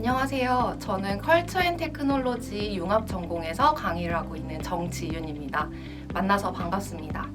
안녕하세요. 저는 컬처 앤 테크놀로지 융합 전공에서 강의를 하고 있는 정지윤입니다. 만나서 반갑습니다.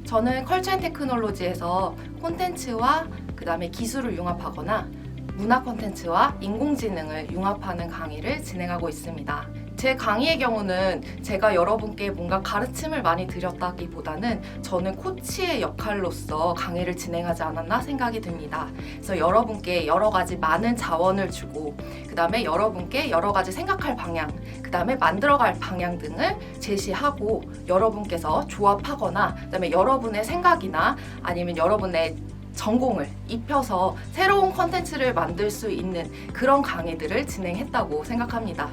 저는 컬처 앤 테크놀로지에서 콘텐츠와 그다음에 기술을 융합하거나 문화 콘텐츠와 인공지능을 융합하는 강의를 진행하고 있습니다. 제 강의의 경우는 제가 여러분께 뭔가 가르침을 많이 드렸다기보다는 저는 코치의 역할로서 강의를 진행하지 않았나 생각이 듭니다. 그래서 여러분께 여러 가지 많은 자원을 주고 그 다음에 여러분께 여러 가지 생각할 방향, 그 다음에 만들어갈 방향 등을 제시하고 여러분께서 조합하거나 그 다음에 여러분의 생각이나 아니면 여러분의 전공을 입혀서 새로운 콘텐츠를 만들 수 있는 그런 강의들을 진행했다고 생각합니다.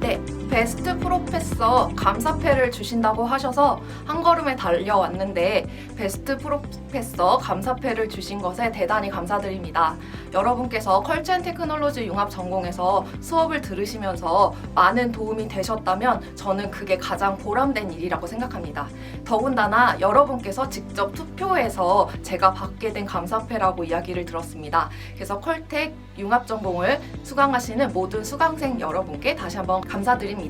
네, 베스트 프로페서 감사패를 주신다고 하셔서 한 걸음에 달려왔는데 베스트 프로페서 감사패를 주신 것에 대단히 감사드립니다. 여러분께서 컬처 앤 테크놀로지 융합 전공에서 수업을 들으시면서 많은 도움이 되셨다면 저는 그게 가장 보람된 일이라고 생각합니다. 더군다나 여러분께서 직접 투표해서 제가 받게 된 감사패라고 이야기를 들었습니다. 그래서 컬텍 융합 전공을 수강하시는 모든 수강생 여러분께 다시 한번 감사드립니다.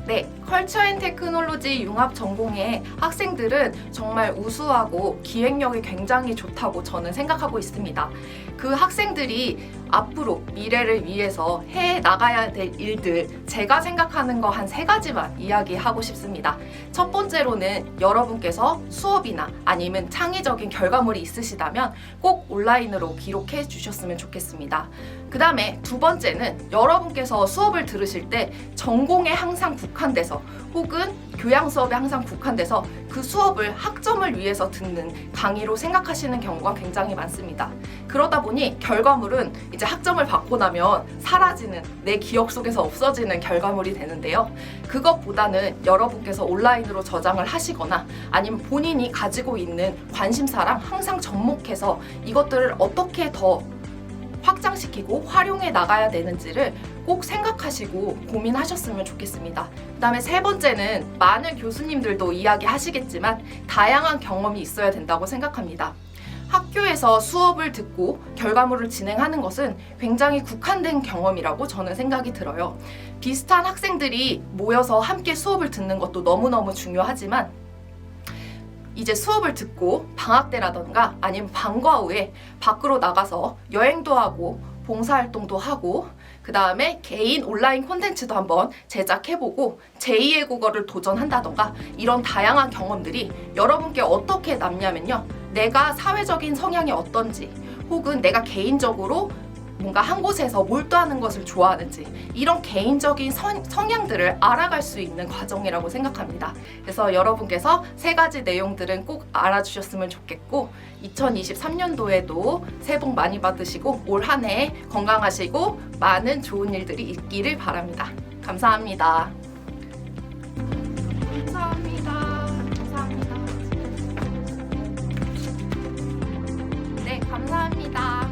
네, 컬처 앤 테크놀로지 융합 전공의 학생들은 정말 우수하고 기획력이 굉장히 좋다고 저는 생각하고 있습니다. 그 학생들이 앞으로 미래를 위해서 해 나가야 될 일들, 제가 생각하는 거 한 3가지만 이야기하고 싶습니다. 첫 번째로는 여러분께서 수업이나 아니면 창의적인 결과물이 있으시다면 꼭 온라인으로 기록해 주셨으면 좋겠습니다. 그 다음에 두 번째는 여러분께서 수업을 들으실 때 전공에 항상 국한돼서 혹은 교양 수업에 항상 국한돼서 그 수업을 학점을 위해서 듣는 강의로 생각하시는 경우가 굉장히 많습니다. 그러다 보니 결과물은 이제 학점을 받고 나면 사라지는, 내 기억 속에서 없어지는 결과물이 되는데요. 그것보다는 여러분께서 온라인으로 저장을 하시거나 아니면 본인이 가지고 있는 관심사랑 항상 접목해서 이것들을 어떻게 더 확장시키고 활용해 나가야 되는지를 꼭 생각하시고 고민하셨으면 좋겠습니다. 그 다음에 세 번째는 많은 교수님들도 이야기하시겠지만 다양한 경험이 있어야 된다고 생각합니다. 학교에서 수업을 듣고 결과물을 진행하는 것은 굉장히 국한된 경험이라고 저는 생각이 들어요. 비슷한 학생들이 모여서 함께 수업을 듣는 것도 너무너무 중요하지만 이제 수업을 듣고 방학 때라던가 아니면 방과 후에 밖으로 나가서 여행도 하고 봉사활동도 하고 그 다음에 개인 온라인 콘텐츠도 한번 제작해보고 제2의 국어를 도전한다던가 이런 다양한 경험들이 여러분께 어떻게 남냐면요, 내가 사회적인 성향이 어떤지 혹은 내가 개인적으로 뭔가 한 곳에서 몰두하는 것을 좋아하는지 이런 개인적인 성향들을 알아갈 수 있는 과정이라고 생각합니다. 그래서 여러분께서 3가지 내용들은 꼭 알아주셨으면 좋겠고 2023년도에도 새해 복 많이 받으시고 올 한 해 건강하시고 많은 좋은 일들이 있기를 바랍니다. 감사합니다. 감사합니다. 감사합니다. 네, 감사합니다.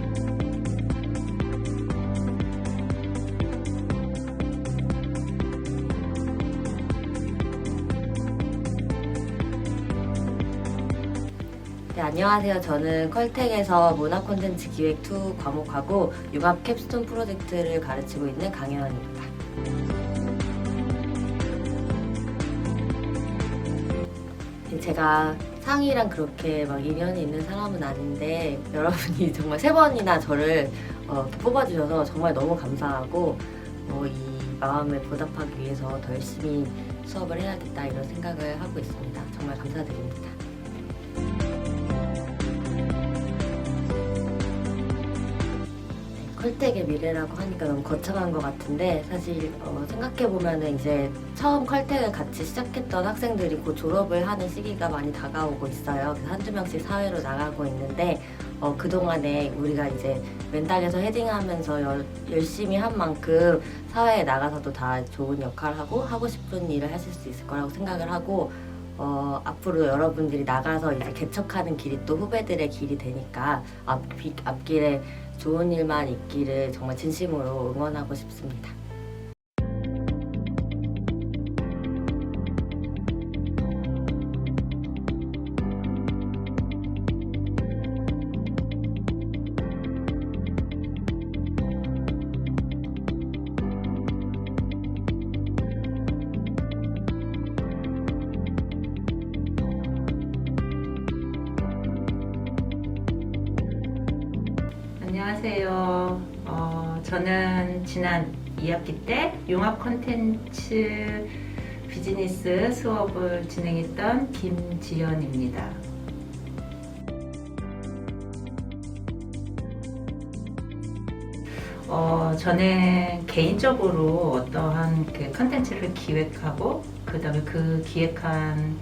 네, 안녕하세요. 저는 컬텍에서 문화 콘텐츠 기획 2 과목하고 융합 캡스톤 프로젝트를 가르치고 있는 강혜원입니다. 제가 상희랑 그렇게 막 인연이 있는 사람은 아닌데 여러분이 정말 3번이나 저를 뽑아주셔서 정말 너무 감사하고 이 마음을 보답하기 위해서 더 열심히 수업을 해야겠다 이런 생각을 하고 있습니다. 정말 감사드립니다. 컬텍의 미래라고 하니까 너무 거창한 것 같은데 사실 생각해보면 이제 처음 컬텍을 같이 시작했던 학생들이 곧 졸업을 하는 시기가 많이 다가오고 있어요. 그래서 한두 명씩 사회로 나가고 있는데 그동안에 우리가 이제 맨땅에서 헤딩하면서 열심히 한 만큼 사회에 나가서도 다 좋은 역할을 하고 싶은 일을 하실 수 있을 거라고 생각을 하고 앞으로 여러분들이 나가서 이제 개척하는 길이 또 후배들의 길이 되니까 앞길에 좋은 일만 있기를 정말 진심으로 응원하고 싶습니다. 안녕하세요. 저는 지난 2학기 때 융합 콘텐츠 비즈니스 수업을 진행했던 김지연입니다. 저는 개인적으로 어떠한 그 컨텐츠를 기획하고 그다음에 그 기획한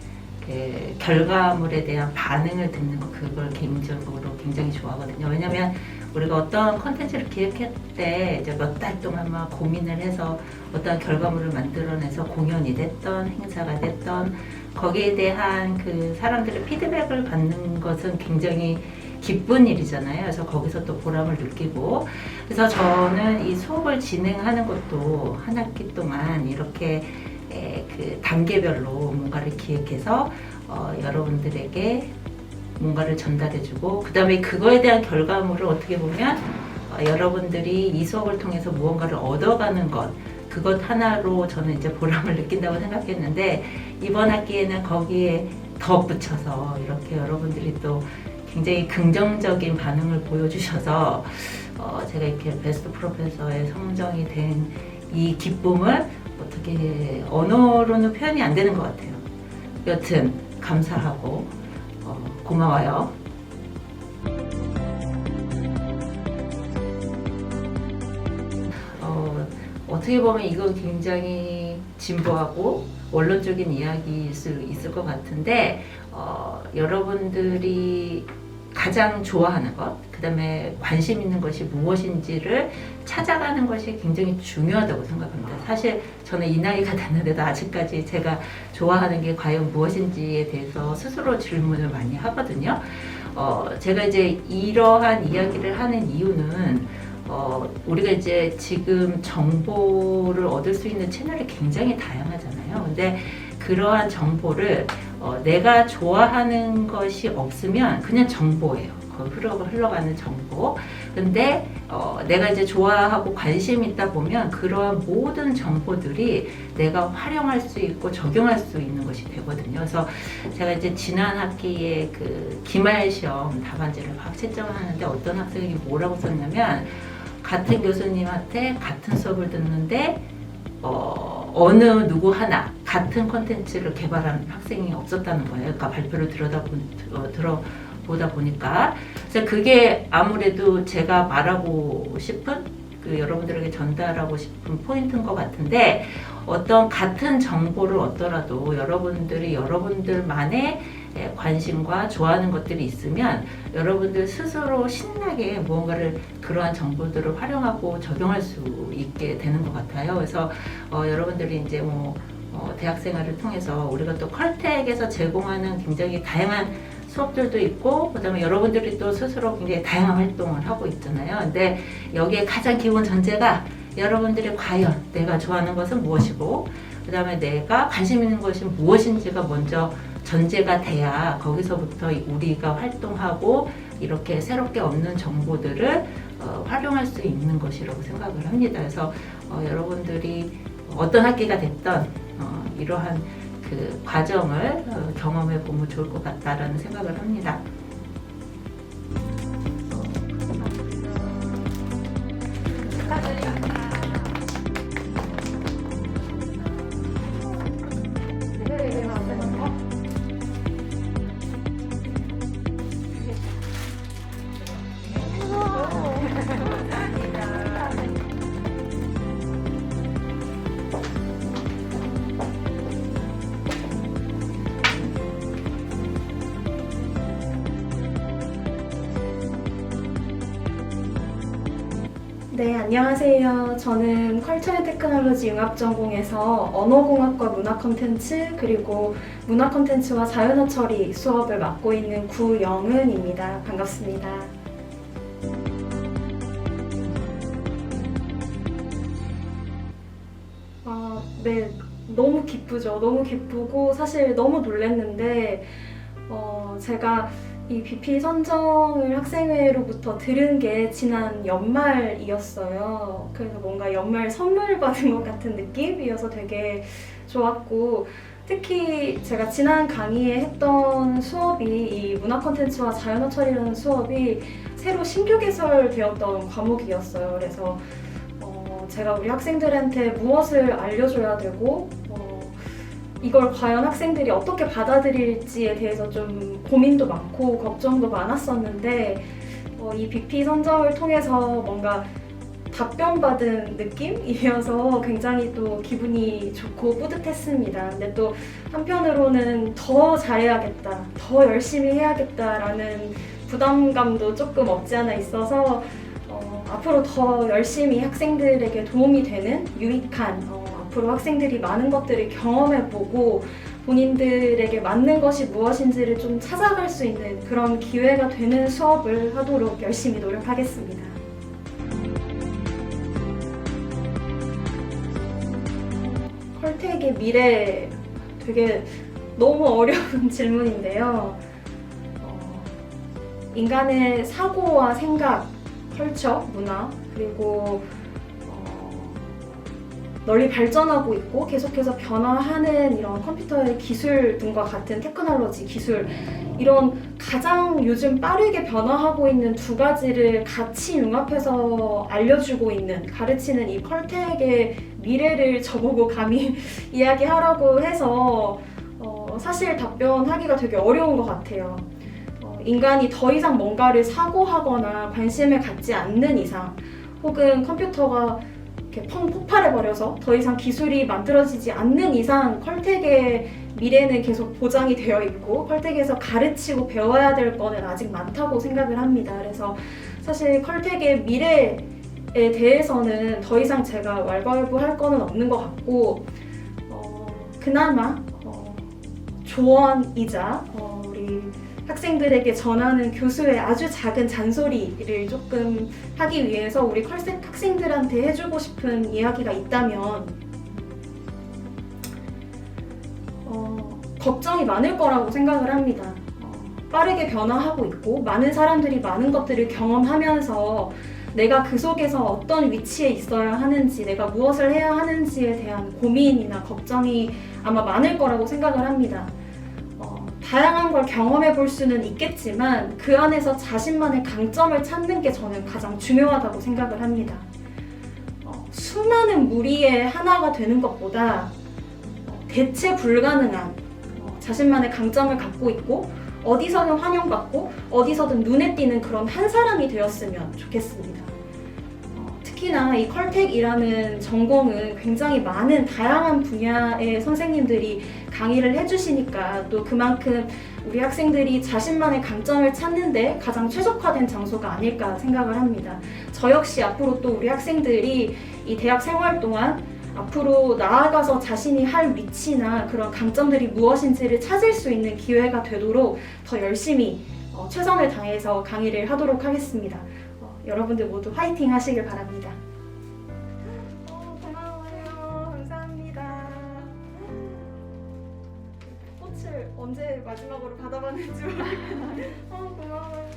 그 결과물에 대한 반응을 듣는 거, 그걸 개인적으로 굉장히 좋아하거든요. 왜냐면 우리가 어떤 컨텐츠를 기획할 때 이제 몇 달 동안 막 고민을 해서 어떤 결과물을 만들어내서 공연이 됐던 행사가 됐던 거기에 대한 그 사람들의 피드백을 받는 것은 굉장히 기쁜 일이잖아요. 그래서 거기서 또 보람을 느끼고, 그래서 저는 이 수업을 진행하는 것도 한 학기 동안 이렇게 그 단계별로 뭔가를 기획해서 여러분들에게 뭔가를 전달해주고, 그 다음에 그거에 대한 결과물을 어떻게 보면 여러분들이 이 수업을 통해서 무언가를 얻어가는 것, 그것 하나로 저는 이제 보람을 느낀다고 생각했는데, 이번 학기에는 거기에 덧붙여서 이렇게 여러분들이 또 굉장히 긍정적인 반응을 보여주셔서 제가 이렇게 베스트 프로페서에 선정이 된 이 기쁨을 어떻게 언어로는 표현이 안 되는 것 같아요. 여튼 감사하고 고마워요. 어떻게 보면 이거 굉장히 진보하고 원론적인 이야기일 수 있을 것 같은데, 여러분들이 가장 좋아하는 것, 그 다음에 관심 있는 것이 무엇인지를 찾아가는 것이 굉장히 중요하다고 생각합니다. 사실 저는 이 나이가 됐는데도 아직까지 제가 좋아하는 게 과연 무엇인지에 대해서 스스로 질문을 많이 하거든요. 제가 이제 이러한 이야기를 하는 이유는 우리가 이제 지금 정보를 얻을 수 있는 채널이 굉장히 다양하잖아요. 근데 그러한 정보를 내가 좋아하는 것이 없으면 그냥 정보예요. 흘러가는 정보. 근데 내가 이제 좋아하고 관심 있다 보면 그러한 모든 정보들이 내가 활용할 수 있고 적용할 수 있는 것이 되거든요. 그래서 제가 이제 지난 학기에 그 기말 시험 답안지를 막 채점을 하는데 어떤 학생이 뭐라고 썼냐면, 같은 교수님한테 같은 수업을 듣는데 어느 누구 하나 같은 콘텐츠를 개발한 학생이 없었다는 거예요. 그러니까 발표를 들어보다 보니까. 그래서 그게 아무래도 제가 말하고 싶은, 그 여러분들에게 전달하고 싶은 포인트인 것 같은데, 어떤 같은 정보를 얻더라도 여러분들이 여러분들만의 관심과 좋아하는 것들이 있으면 여러분들 스스로 신나게 무언가를, 그러한 정보들을 활용하고 적용할 수 있게 되는 것 같아요. 그래서 여러분들이 이제 대학 생활을 통해서 우리가 또 컬텍에서 제공하는 굉장히 다양한 수업들도 있고, 그 다음에 여러분들이 또 스스로 굉장히 다양한 활동을 하고 있잖아요. 근데 여기에 가장 기본 전제가 여러분들이 과연 내가 좋아하는 것은 무엇이고, 그 다음에 내가 관심 있는 것이 무엇인지가 먼저 전제가 돼야 거기서부터 우리가 활동하고 이렇게 새롭게 얻는 정보들을 활용할 수 있는 것이라고 생각을 합니다. 그래서 여러분들이 어떤 학기가 됐던 이러한 그 과정을 경험해 보면 좋을 것 같다라는 생각을 합니다. 네, 안녕하세요. 저는 컬처 앤 테크놀로지 융합전공에서 언어공학과 문화 콘텐츠, 그리고 문화 콘텐츠와 자연어 처리 수업을 맡고 있는 구영은입니다. 반갑습니다. 네, 너무 기쁘죠. 너무 기쁘고 사실 너무 놀랐는데 제가 이 BP 선정을 학생회로부터 들은 게 지난 연말이었어요. 그래서 뭔가 연말 선물 받은 것 같은 느낌이어서 되게 좋았고, 특히 제가 지난 강의에 했던 수업이 이 문화 콘텐츠와 자연어 처리라는 수업이 새로 신규 개설되었던 과목이었어요. 그래서 제가 우리 학생들한테 무엇을 알려줘야 되고 이걸 과연 학생들이 어떻게 받아들일지에 대해서 좀 고민도 많고 걱정도 많았었는데 이 BP 선정을 통해서 뭔가 답변받은 느낌이어서 굉장히 또 기분이 좋고 뿌듯했습니다. 근데 또 한편으로는 더 잘해야겠다, 더 열심히 해야겠다라는 부담감도 조금 없지 않아 있어서 앞으로 더 열심히 학생들에게 도움이 되는 유익한 앞으로 학생들이 많은 것들을 경험해보고 본인들에게 맞는 것이 무엇인지를 좀 찾아갈 수 있는 그런 기회가 되는 수업을 하도록 열심히 노력하겠습니다. 컬텍의 미래 되게 너무 어려운 질문인데요. 인간의 사고와 생각, 컬처, 문화, 그리고 널리 발전하고 있고 계속해서 변화하는 이런 컴퓨터의 기술 등과 같은 테크놀로지 기술, 이런 가장 요즘 빠르게 변화하고 있는 두 가지를 같이 융합해서 알려주고 있는, 가르치는 이 컬텍의 미래를 저보고 감히 이야기하라고 해서 사실 답변하기가 되게 어려운 것 같아요. 인간이 더 이상 뭔가를 사고하거나 관심을 갖지 않는 이상, 혹은 컴퓨터가 이렇게 폭발해버려서 더 이상 기술이 만들어지지 않는 이상 컬텍의 미래는 계속 보장이 되어 있고 컬텍에서 가르치고 배워야 될 거는 아직 많다고 생각을 합니다. 그래서 사실 컬텍의 미래에 대해서는 더 이상 제가 왈가왈부할 거는 없는 것 같고 그나마 조언이자 우리 학생들에게 전하는 교수의 아주 작은 잔소리를 조금 하기 위해서 우리 컬텍 학생들한테 해주고 싶은 이야기가 있다면 걱정이 많을 거라고 생각을 합니다. 빠르게 변화하고 있고 많은 사람들이 많은 것들을 경험하면서 내가 그 속에서 어떤 위치에 있어야 하는지, 내가 무엇을 해야 하는지에 대한 고민이나 걱정이 아마 많을 거라고 생각을 합니다. 다양한 걸 경험해 볼 수는 있겠지만 그 안에서 자신만의 강점을 찾는 게 저는 가장 중요하다고 생각을 합니다. 수많은 무리의 하나가 되는 것보다 대체 불가능한 자신만의 강점을 갖고 있고 어디서든 환영받고 어디서든 눈에 띄는 그런 한 사람이 되었으면 좋겠습니다. 특히나 이 컬텍이라는 전공은 굉장히 많은 다양한 분야의 선생님들이 강의를 해주시니까 또 그만큼 우리 학생들이 자신만의 강점을 찾는데 가장 최적화된 장소가 아닐까 생각을 합니다. 저 역시 앞으로 또 우리 학생들이 이 대학 생활 동안 앞으로 나아가서 자신이 할 위치나 그런 강점들이 무엇인지를 찾을 수 있는 기회가 되도록 더 열심히 최선을 다해서 강의를 하도록 하겠습니다. 여러분들 모두 화이팅 하시길 바랍니다. 고마워요. 감사합니다. 꽃을 언제 마지막으로 받아봤는지 모르겠는데 고마워요.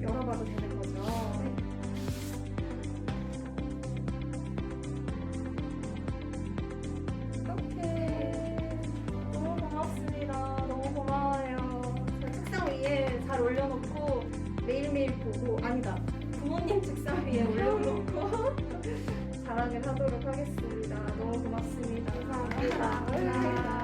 열어봐도 되는 거죠? 이렇게 너무 고맙습니다. 너무 고마워요. 저 책상 위에 잘 올려놓고 매일매일 보고, 아니다, 부모님 책상 위에 올려놓고 자랑을 하도록 하겠습니다. 너무 고맙습니다. 감사합니다. 감사합니다.